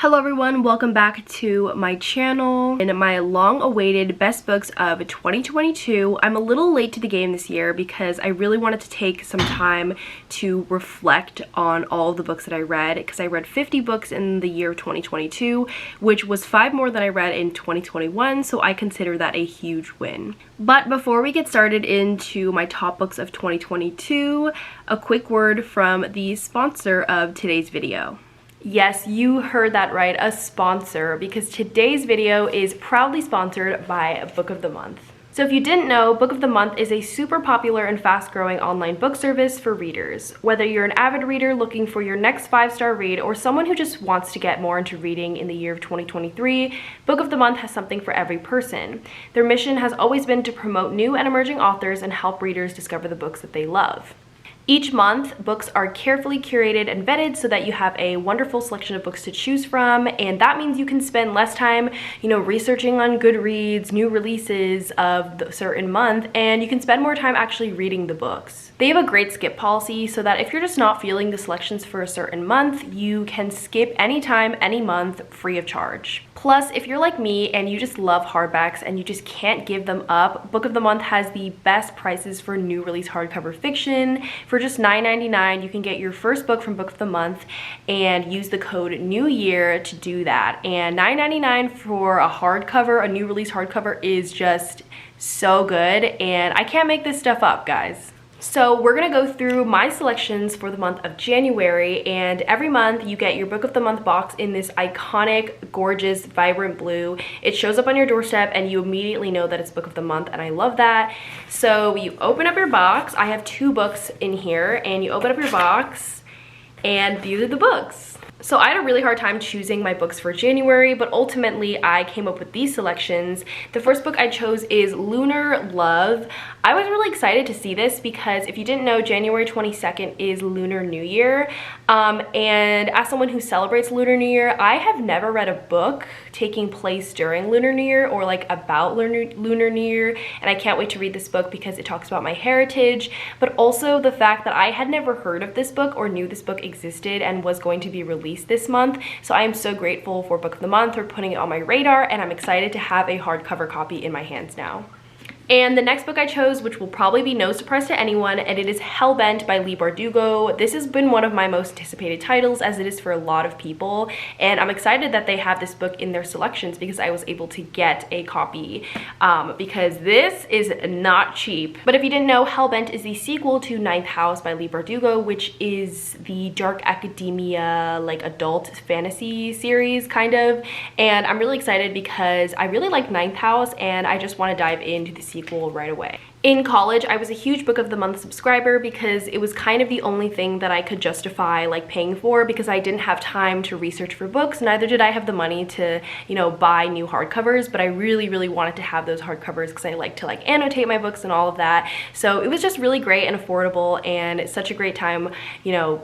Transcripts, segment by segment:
Hello everyone, welcome back to my channel and my long-awaited best books of 2022. I'm a little late to the game this year because I really wanted to take some time to reflect on all of the books that I read, because I read 50 books in the year of 2022, which was 5 more than I read in 2021, so I consider that a huge win. But before we get started into my top books of 2022, a quick word from the sponsor of today's video. Yes, you heard that right, a sponsor, because today's video is proudly sponsored by Book of the Month. So if you didn't know, Book of the Month is a super popular and fast-growing online book service for readers. Whether you're an avid reader looking for your next 5-star read or someone who just wants to get more into reading in the year of 2023, Book of the Month has something for every person. Their mission has always been to promote new and emerging authors and help readers discover the books that they love. Each month, books are carefully curated and vetted so that you have a wonderful selection of books to choose from, and that means you can spend less time, researching on Goodreads, new releases of the certain month, and you can spend more time actually reading the books. They have a great skip policy so that if you're just not feeling the selections for a certain month, you can skip anytime, any month, free of charge. Plus, if you're like me and you just love hardbacks and you just can't give them up, Book of the Month has the best prices for new release hardcover fiction. For just $9.99, you can get your first book from Book of the Month and use the code NEWYEAR to do that. And $9.99 for a hardcover, a new release hardcover, is just so good, and I can't make this stuff up, guys. So we're gonna go through my selections for the month of January, and every month you get your Book of the Month box in this iconic, gorgeous, vibrant blue. It shows up on your doorstep and you immediately know that it's Book of the Month, and I love that. So you open up your box. I have 2 books in here, and you open up your box and these are the books. So I had a really hard time choosing my books for January, but ultimately I came up with these selections. The first book I chose is Lunar Love. I was really excited to see this because if you didn't know, January 22nd is Lunar New Year. And as someone who celebrates Lunar New Year, I have never read a book taking place during Lunar New Year or like about Lunar New Year, and I can't wait to read this book because it talks about my heritage, but also the fact that I had never heard of this book or knew this book existed and was going to be released this month. So I am so grateful for Book of the Month for putting it on my radar, and I'm excited to have a hardcover copy in my hands now. And the next book I chose, which will probably be no surprise to anyone, and it is Hellbent by Leigh Bardugo. This has been one of my most anticipated titles, as it is for a lot of people, and I'm excited that they have this book in their selections because I was able to get a copy because this is not cheap. But if you didn't know, Hellbent is the sequel to Ninth House by Leigh Bardugo, which is the dark academia, like adult fantasy series kind of, and I'm really excited because I really like Ninth House and I just want to dive into the sequel right away. In college, I was a huge Book of the Month subscriber because it was kind of the only thing that I could justify like paying for, because I didn't have time to research for books, neither did I have the money to, buy new hardcovers, but I really wanted to have those hardcovers because I like to annotate my books and all of that. So it was just really great and affordable, and it's such a great time,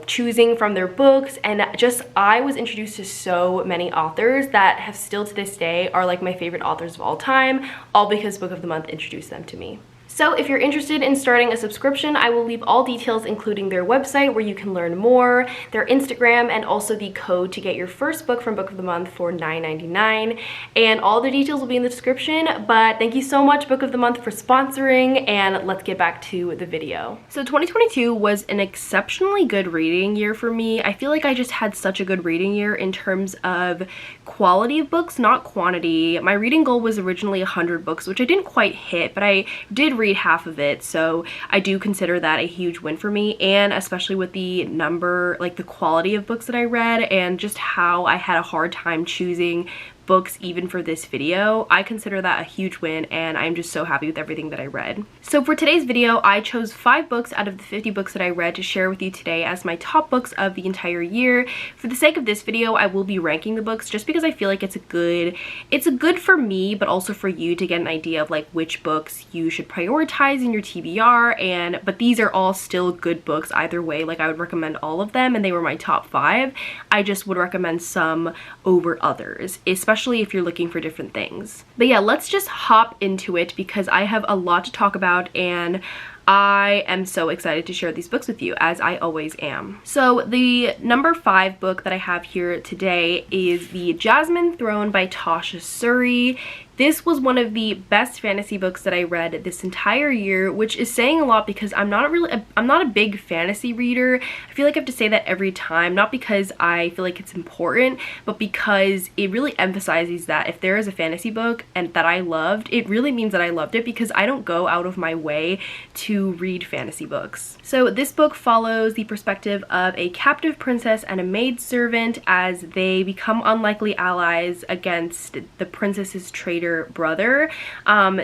choosing from their books, and just I was introduced to so many authors that have still to this day are like my favorite authors of all time, all because Book of the Month introduced them to me. So if you're interested in starting a subscription, I will leave all details, including their website where you can learn more, their Instagram, and also the code to get your first book from Book of the Month for $9.99. And all the details will be in the description, but thank you so much, Book of the Month, for sponsoring, and let's get back to the video. So 2022 was an exceptionally good reading year for me. I feel like I just had such a good reading year in terms of quality of books, not quantity. My reading goal was originally 100 books, which I didn't quite hit, but I did read half of it, so I do consider that a huge win for me, and especially with the number, the quality of books that I read and just how I had a hard time choosing books even for this video, I consider that a huge win, and I'm just so happy with everything that I read. So for today's video, I chose 5 books out of the 50 books that I read to share with you today as my top books of the entire year. For the sake of this video, I will be ranking the books just because I feel like it's a good for me, but also for you to get an idea of which books you should prioritize in your TBR, but these are all still good books either way. I would recommend all of them, and they were my top 5. I just would recommend some over others, especially if you're looking for different things. But yeah, let's just hop into it because I have a lot to talk about, and I am so excited to share these books with you, as I always am. So the number 5 book that I have here today is The Jasmine Throne by Tasha Suri. This was one of the best fantasy books that I read this entire year, which is saying a lot because I'm not a big fantasy reader. I feel like I have to say that every time, not because I feel like it's important, but because it really emphasizes that if there is a fantasy book and that I loved, it really means that I loved it, because I don't go out of my way to read fantasy books. So this book follows the perspective of a captive princess and a maidservant as they become unlikely allies against the princess's traitor brother.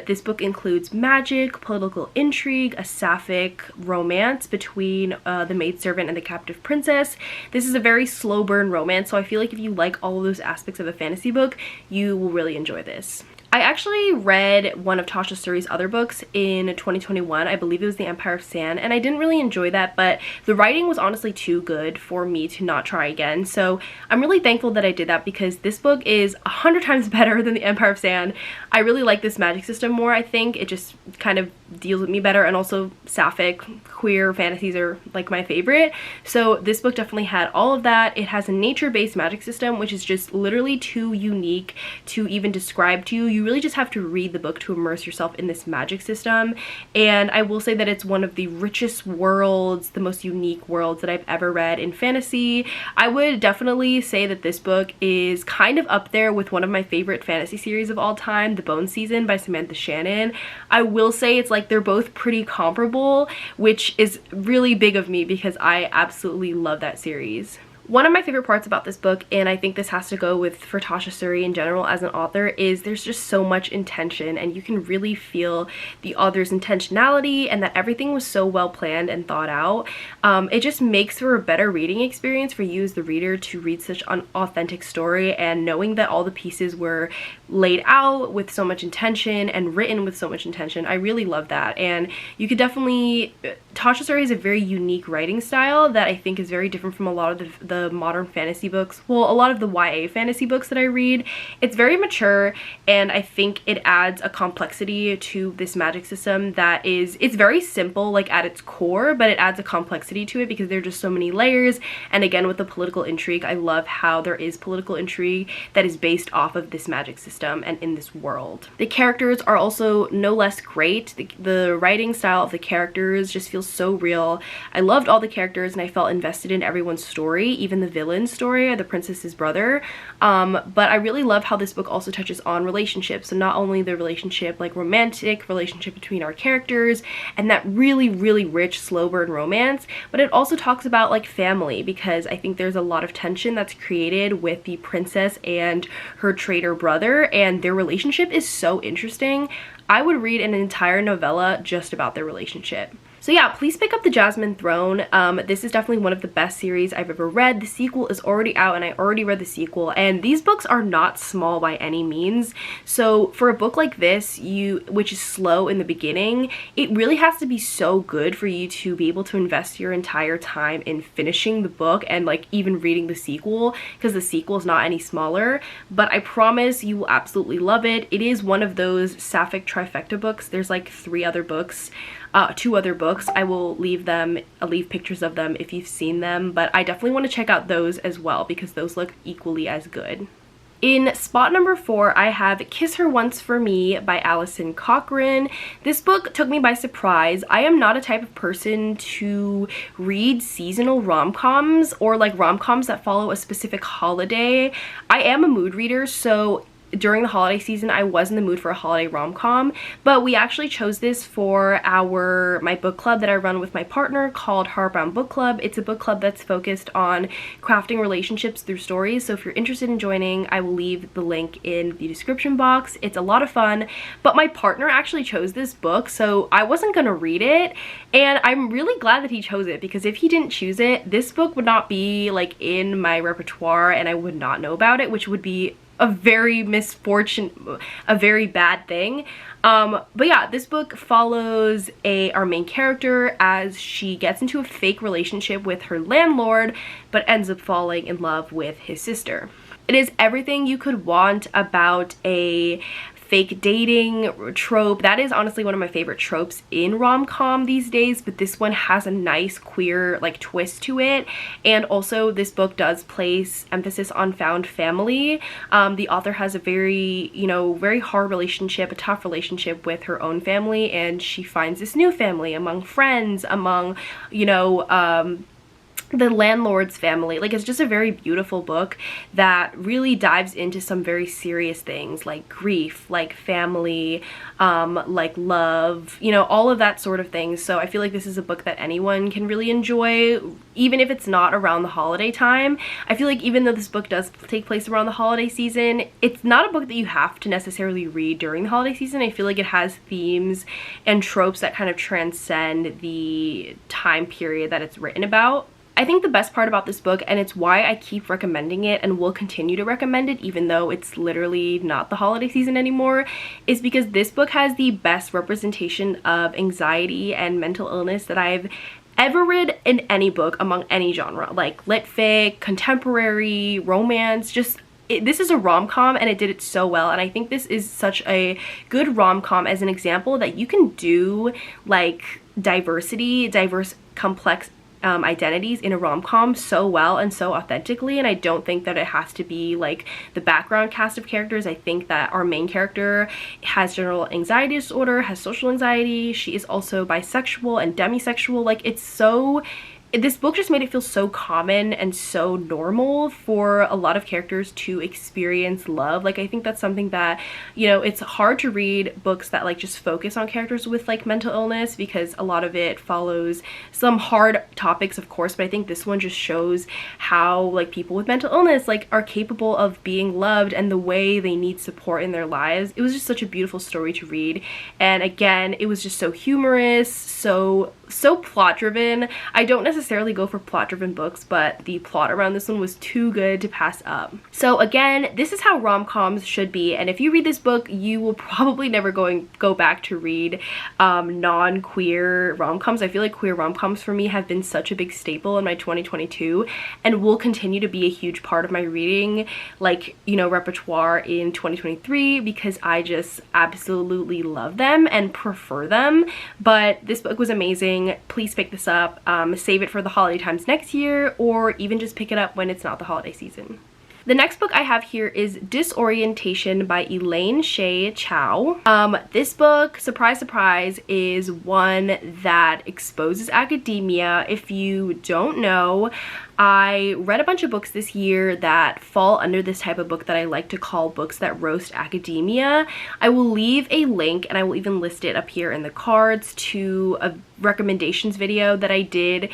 This book includes magic, political intrigue, a sapphic romance between the maidservant and the captive princess. This is a very slow burn romance, so I feel like if you like all of those aspects of a fantasy book, you will really enjoy this. I actually read one of Tasha Suri's other books in 2021. I believe it was The Empire of Sand, and I didn't really enjoy that, but the writing was honestly too good for me to not try again. So I'm really thankful that I did that, because this book is 100 times better than The Empire of Sand. I really like this magic system more. I think it just kind of deals with me better, and also sapphic queer fantasies are like my favorite. So this book definitely had all of that. It has a nature-based magic system, which is just literally too unique to even describe to you. You really just have to read the book to immerse yourself in this magic system, and I will say that it's one of the richest worlds, the most unique worlds that I've ever read in fantasy. I would definitely say that this book is kind of up there with one of my favorite fantasy series of all time, The Bone Season by Samantha Shannon. I will say it's like they're both pretty comparable, which is really big of me because I absolutely love that series. One of my favorite parts about this book, and I think this has to go with for Tasha Suri in general as an author, is there's just so much intention, and you can really feel the author's intentionality and that everything was so well planned and thought out. It just makes for a better reading experience for you as the reader to read such an authentic story, and knowing that all the pieces were laid out with so much intention and written with so much intention. I really love that, and you could definitely... Tasha Suri has a very unique writing style that I think is very different from a lot of the modern fantasy books. Well, a lot of the YA fantasy books that I read. It's very mature, and I think it adds a complexity to this magic system that is, it's very simple like at its core, but it adds a complexity to it because there are just so many layers. And again, with the political intrigue, I love how there is political intrigue that is based off of this magic system and in this world. The characters are also no less great. The writing style of the characters just feels so real. I loved all the characters, and I felt invested in everyone's story, even the villain's story, the princess's brother. But I really love how this book also touches on relationships. So not only the relationship, like romantic relationship between our characters and that really, really rich slow burn romance, but it also talks about like family, because I think there's a lot of tension that's created with the princess and her traitor brother, and their relationship is so interesting. I would read an entire novella just about their relationship. So yeah, please pick up The Jasmine Throne. This is definitely one of the best series I've ever read. The sequel is already out, and I already read the sequel, and these books are not small by any means. So for a book like this, which is slow in the beginning, it really has to be so good for you to be able to invest your entire time in finishing the book and like even reading the sequel, because the sequel is not any smaller. But I promise you will absolutely love it. It is one of those sapphic trifecta books. There's like 2 other books. I will leave pictures of them if you've seen them, but I definitely want to check out those as well because those look equally as good. In spot number 4, I have Kiss Her Once for Me by Alison Cochrun. This book took me by surprise. I am not a type of person to read seasonal rom-coms or like rom-coms that follow a specific holiday. I am a mood reader, so during the holiday season I was in the mood for a holiday rom-com, but we actually chose this for my book club that I run with my partner called Heartbound Book Club. It's a book club that's focused on crafting relationships through stories, so if you're interested in joining, I will leave the link in the description box. It's a lot of fun, but my partner actually chose this book, so I wasn't gonna read it, and I'm really glad that he chose it, because if he didn't choose it, this book would not be like in my repertoire and I would not know about it, which would be a very bad thing. But yeah, this book follows our main character as she gets into a fake relationship with her landlord, but ends up falling in love with his sister. It is everything you could want about a fake dating trope. That is honestly one of my favorite tropes in rom-com these days, but this one has a nice queer like twist to it. And also this book does place emphasis on found family. The author has a very, you know, very hard relationship, a tough relationship with her own family, and she finds this new family among friends, among, you know, the landlord's family. Like, it's just a very beautiful book that really dives into some very serious things like grief, like family, like love, you know, all of that sort of thing. So I feel like this is a book that anyone can really enjoy, even if it's not around the holiday time. I feel like even though this book does take place around the holiday season, it's not a book that you have to necessarily read during the holiday season. I feel like it has themes and tropes that kind of transcend the time period that it's written about. I think the best part about this book, and it's why I keep recommending it and will continue to recommend it even though it's literally not the holiday season anymore, is because this book has the best representation of anxiety and mental illness that I've ever read in any book among any genre, like lit fic, contemporary, romance, just this is a rom-com and it did it so well. And I think this is such a good rom-com as an example that you can do like diverse, complex identities in a rom-com so well and so authentically. And I don't think that it has to be like the background cast of characters. I think that our main character has general anxiety disorder, has social anxiety. She is also bisexual and demisexual. Like, it's so, this book just made it feel so common and so normal for a lot of characters to experience love. Like, I think that's something that, you know, it's hard to read books that like just focus on characters with like mental illness because a lot of it follows some hard topics, of course, but I think this one just shows how like people with mental illness like are capable of being loved and the way they need support in their lives. It was just such a beautiful story to read. And again, it was just so humorous, so plot driven. I don't necessarily go for plot driven books, but the plot around this one was too good to pass up. So again, this is how rom-coms should be, and if you read this book, you will probably never go back to read non-queer rom-coms. I feel like queer rom-coms for me have been such a big staple in my 2022 and will continue to be a huge part of my reading, like, you know, repertoire in 2023 because I just absolutely love them and prefer them. But this book was amazing. Please pick this up, save it for the holiday times next year, or even just pick it up when it's not the holiday season. The next book I have here is Disorientation by Elaine Chou. This book, surprise, surprise, is one that exposes academia. If you don't know, I read a bunch of books this year that fall under this type of book that I like to call books that roast academia. I will leave a link, and I will even list it up here in the cards, to a recommendations video that I did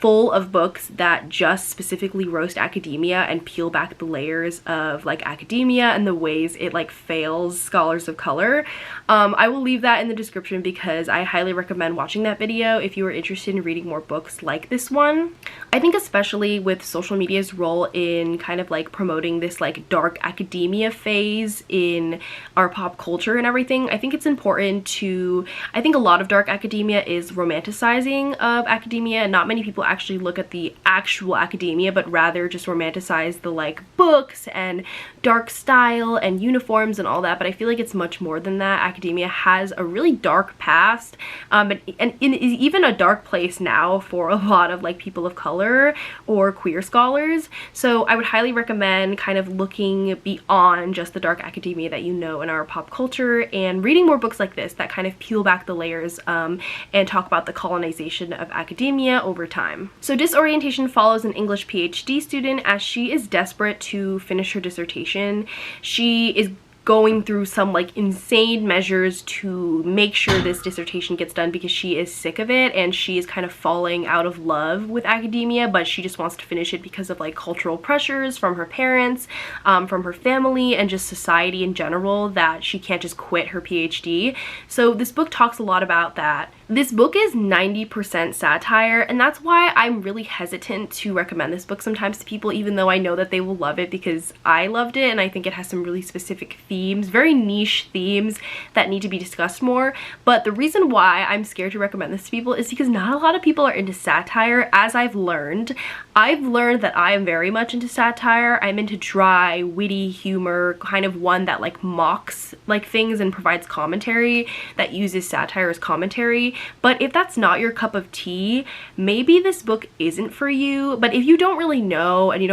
full of books that just specifically roast academia and peel back the layers of like academia and the ways it like fails scholars of color. I will leave that in the description because I highly recommend watching that video if you are interested in reading more books like this one. I think especially with social media's role in kind of like promoting this like dark academia phase in our pop culture and everything, I think it's important to, I think a lot of dark academia is romanticizing of academia, and not many people actually look at the actual academia, but rather just romanticize the like books and dark style and uniforms and all that. But I feel like it's much more than that. Academia has a really dark past, and it is even a dark place now for a lot of like people of color or queer scholars. So I would highly recommend kind of looking beyond just the dark academia that you know in our pop culture and reading more books like this that kind of peel back the layers and talk about the colonization of academia over time. So Disorientation follows an English PhD student as she is desperate to finish her dissertation. She is going through some like insane measures to make sure this dissertation gets done because she is sick of it, and she is kind of falling out of love with academia, but she just wants to finish it because of like cultural pressures from her parents, from her family, and just society in general, that she can't just quit her PhD. So this book talks a lot about that. This book is 90% satire, and that's why I'm really hesitant to recommend this book sometimes to people, even though I know that they will love it because I loved it and I think it has some really specific themes, very niche themes that need to be discussed more. But the reason why I'm scared to recommend this to people is because not a lot of people are into satire, as I've learned. I've learned that I am very much into satire. I'm into dry, witty humor, kind of one that like mocks like things and provides commentary, that uses satire as commentary. But if that's not your cup of tea, maybe this book isn't for you. But if you don't really know and you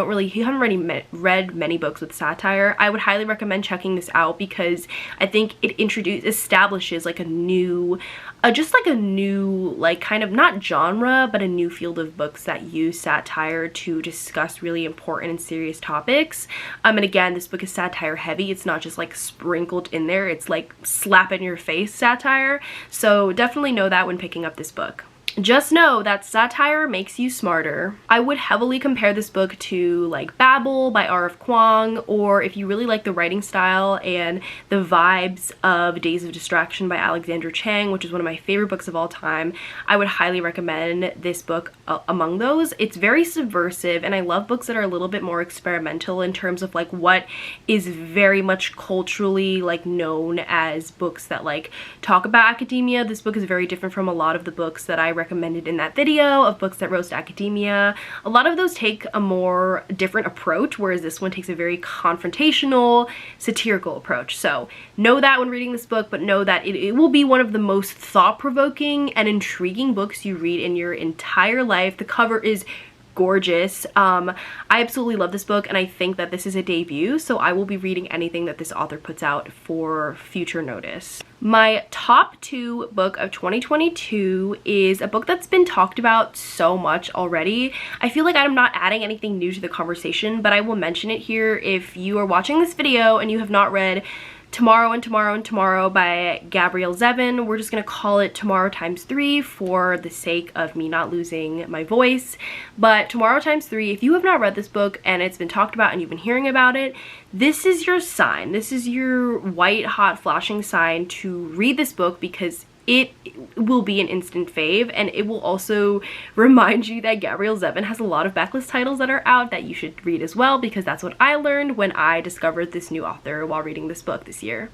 haven't really read many books with satire, I would highly recommend checking this out, because I think it establishes like a new like kind of not genre, but a new field of books that use satire to discuss really important and serious topics. And again, this book is satire heavy. It's not just like sprinkled in there, it's like slap in your face satire. So definitely know that when picking up this book. Just know that satire makes you smarter. I would heavily compare this book to like Babel by R.F. Kuang, or if you really like the writing style and the vibes of Days of Distraction by Alexandra Chang, which is one of my favorite books of all time, I would highly recommend this book among those. It's very subversive, and I love books that are a little bit more experimental in terms of like what is very much culturally like known as books that like talk about academia. This book is very different from a lot of the books that I recommended in that video of books that roast academia. A lot of those take a more different approach, whereas this one takes a very confrontational, satirical approach. So know that when reading this book, but know that it will be one of the most thought-provoking and intriguing books you read in your entire life. The cover is gorgeous. I absolutely love this book, and I think that this is a debut, so I will be reading anything that this author puts out for future notice. My top 2 book of 2022 is a book that's been talked about so much already. I feel like I'm not adding anything new to the conversation, but I will mention it here. If you are watching this video and you have not read Tomorrow and Tomorrow and Tomorrow by Gabrielle Zevin, we're just gonna call it Tomorrow Times 3 for the sake of me not losing my voice. But Tomorrow Times 3, if you have not read this book and it's been talked about and you've been hearing about it, this is your sign. This is your white hot flashing sign to read this book, because it will be an instant fave, and it will also remind you that Gabrielle Zevin has a lot of backlist titles that are out that you should read as well, because that's what I learned when I discovered this new author while reading this book this year.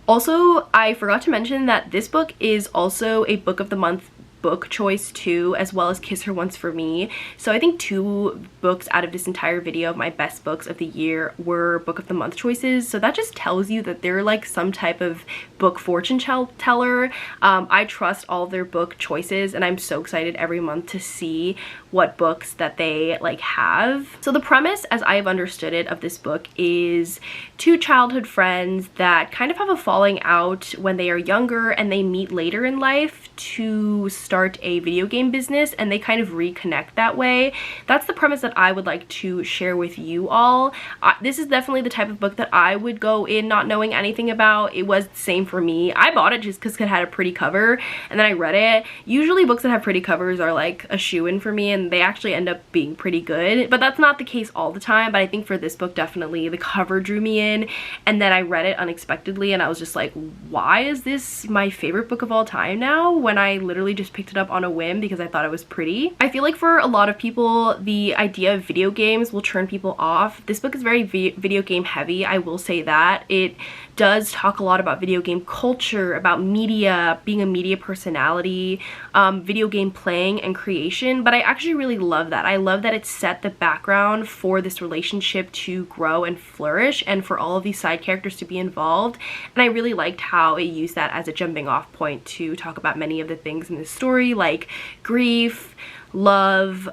Also, I forgot to mention that this book is also a book of the month book choice too, as well as Kiss Her Once for Me. So I think 2 books out of this entire video of my best books of the year were book of the month choices. So that just tells you that they're like some type of book fortune teller. I trust all their book choices, and I'm so excited every month to see what books that they like have. So the premise, as I have understood it, of this book is 2 childhood friends that kind of have a falling out when they are younger, and they meet later in life to start a video game business, and they kind of reconnect that way. That's the premise that I would like to share with you all. This is definitely the type of book that I would go in not knowing anything about. It was the same for me. I bought it just because it had a pretty cover, and then I read it. Usually books that have pretty covers are like a shoo-in for me, and they actually end up being pretty good, but that's not the case all the time. But I think for this book, definitely the cover drew me in, and then I read it unexpectedly, and I was just like, why is this my favorite book of all time now, when I literally just picked it up on a whim because I thought it was pretty. I feel like for a lot of people, the idea of video games will turn people off. This book is very video game heavy, I will say that. It does talk a lot about video game culture, about media, being a media personality, video game playing and creation, but I actually really love that. I love that it set the background for this relationship to grow and flourish, and for all of these side characters to be involved, and I really liked how it used that as a jumping off point to talk about many of the things in this story, like grief, love,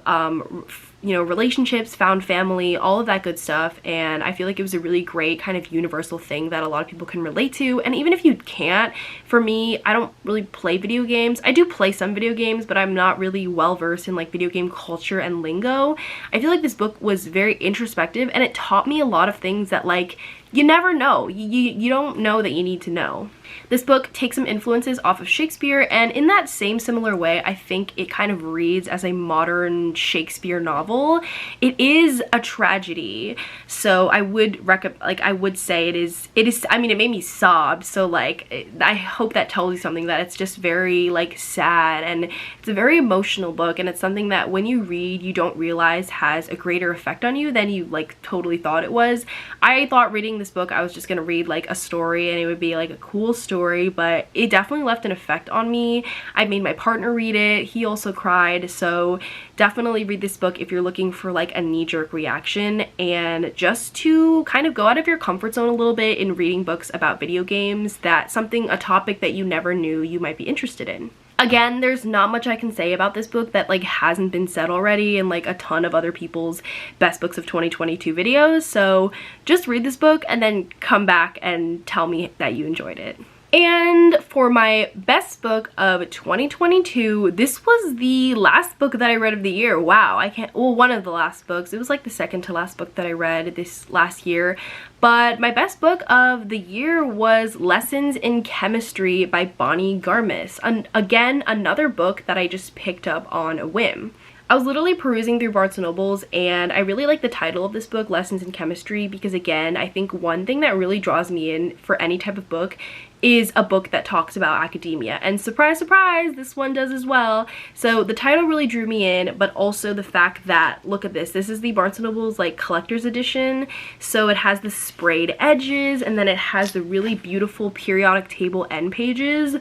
you know, relationships, found family, all of that good stuff. And I feel like it was a really great kind of universal thing that a lot of people can relate to. And even if you can't, for me, I don't really play video games. I do play some video games, but I'm not really well versed in like video game culture and lingo. I feel like this book was very introspective, and it taught me a lot of things that like you never know. You don't know that you need to know. This book takes some influences off of Shakespeare, and in that same similar way, I think it kind of reads as a modern Shakespeare novel. It is a tragedy, so I would say it is, I mean, it made me sob, so like, I hope that tells you something, that it's just very like sad, and it's a very emotional book, and it's something that when you read, you don't realize has a greater effect on you than you like totally thought it was. I thought reading this book I was just gonna read like a story and it would be like a cool story, but it definitely left an effect on me. I made my partner read it. He also cried. So definitely read this book if you're looking for like a knee-jerk reaction and just to kind of go out of your comfort zone a little bit in reading books about video games, a topic that you never knew you might be interested in. Again, there's not much I can say about this book that like hasn't been said already in like a ton of other people's best books of 2022 videos, so just read this book and then come back and tell me that you enjoyed it. And for my best book of 2022, this was the last book that I read of the year. Wow, one of the last books. It was like the second to last book that I read this last year. But my best book of the year was Lessons in Chemistry by Bonnie Garmus. Again, another book that I just picked up on a whim. I was literally perusing through Barnes & Nobles and I really like the title of this book, Lessons in Chemistry, because again, I think one thing that really draws me in for any type of book is a book that talks about academia, and surprise surprise, this one does as well. So the title really drew me in, but also the fact that, look at this is the Barnes & Nobles like collector's edition, so it has the sprayed edges and then it has the really beautiful periodic table end pages.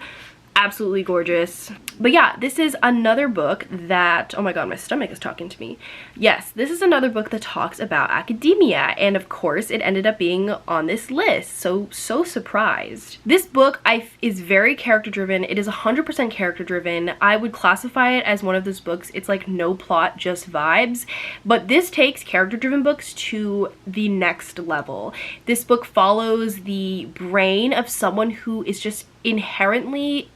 Absolutely gorgeous. But yeah, this is another book that, oh my god, my stomach is talking to me. Yes, this is another book that talks about academia, and of course it ended up being on this list, so surprised. This book is very character driven. It is 100% character driven. I would classify it as one of those books, it's like no plot, just vibes, but this takes character driven books to the next level. This book follows the brain of someone who is just inherently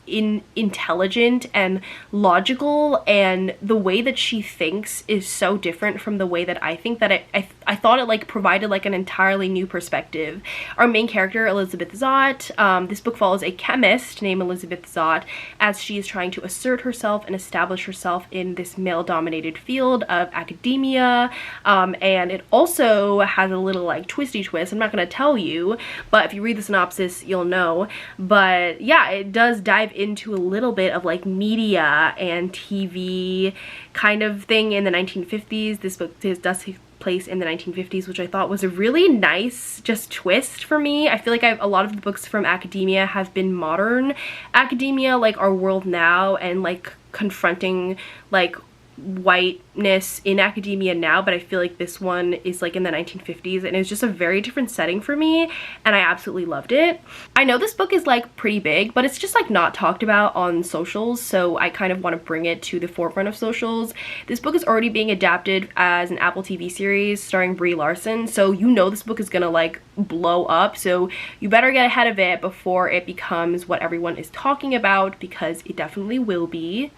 intelligent and logical, and the way that she thinks is so different from the way that I think. That I thought it like provided like an entirely new perspective. Our main character, Elizabeth Zott, this book follows a chemist named Elizabeth Zott as she is trying to assert herself and establish herself in this male-dominated field of academia, and it also has a little like twisty twist. I'm not going to tell you, but if you read the synopsis you'll know. But yeah, it does dive into a little bit of like media and TV kind of thing in the 1950s. This book does take place in the 1950s, which I thought was a really nice just twist for me. I feel like a lot of the books from academia have been modern academia, like our world now, and like confronting like whiteness in academia now, but I feel like this one is like in the 1950s and it's just a very different setting for me, and I absolutely loved it. I know this book is like pretty big, but it's just like not talked about on socials, so I kind of want to bring it to the forefront of socials. This book is already being adapted as an Apple TV series starring Brie Larson, so you know this book is gonna like blow up, so you better get ahead of it before it becomes what everyone is talking about, because it definitely will be.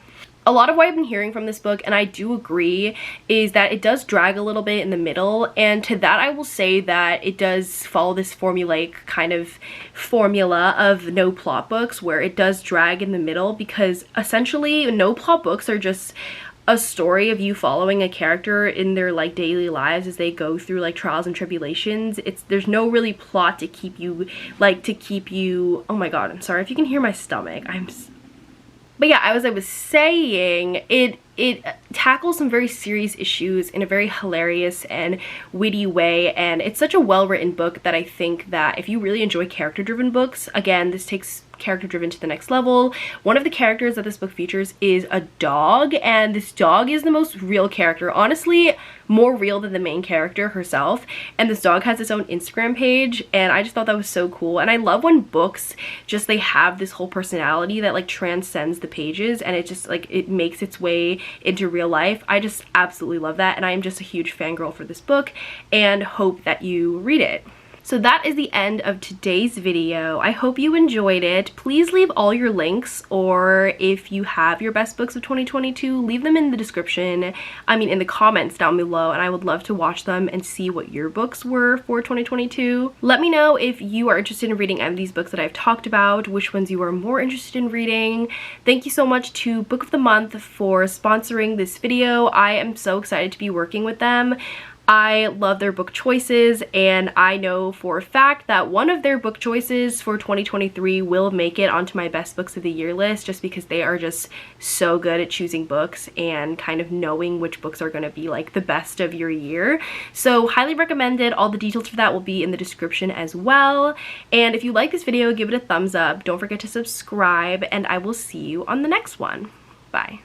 A lot of what I've been hearing from this book, and I do agree, is that it does drag a little bit in the middle, and to that I will say that it does follow this formulaic kind of formula of no plot books where it does drag in the middle, because essentially no plot books are just a story of you following a character in their like daily lives as they go through like trials and tribulations. There's no really plot to keep you oh my god, I'm sorry if you can hear my stomach. But yeah, as I was saying, it tackles some very serious issues in a very hilarious and witty way, and it's such a well-written book that I think that if you really enjoy character-driven books, again, this takes character-driven to the next level. One of the characters that this book features is a dog, and this dog is the most real character, honestly more real than the main character herself, and this dog has its own Instagram page, and I just thought that was so cool. And I love when books just, they have this whole personality that like transcends the pages, and it just like it makes its way into real life. I just absolutely love that, and I am just a huge fangirl for this book and hope that you read it. So that is the end of today's video. I hope you enjoyed it. Please leave all your links, or if you have your best books of 2022, leave them in the description, in the comments down below, and I would love to watch them and see what your books were for 2022. Let me know if you are interested in reading any of these books that I've talked about, which ones you are more interested in reading. Thank you so much to Book of the Month for sponsoring this video. I am so excited to be working with them. I love their book choices, and I know for a fact that one of their book choices for 2023 will make it onto my best books of the year list, just because they are just so good at choosing books and kind of knowing which books are going to be like the best of your year. So highly recommended. All the details for that will be in the description as well. And if you like this video, give it a thumbs up. Don't forget to subscribe, and I will see you on the next one. Bye.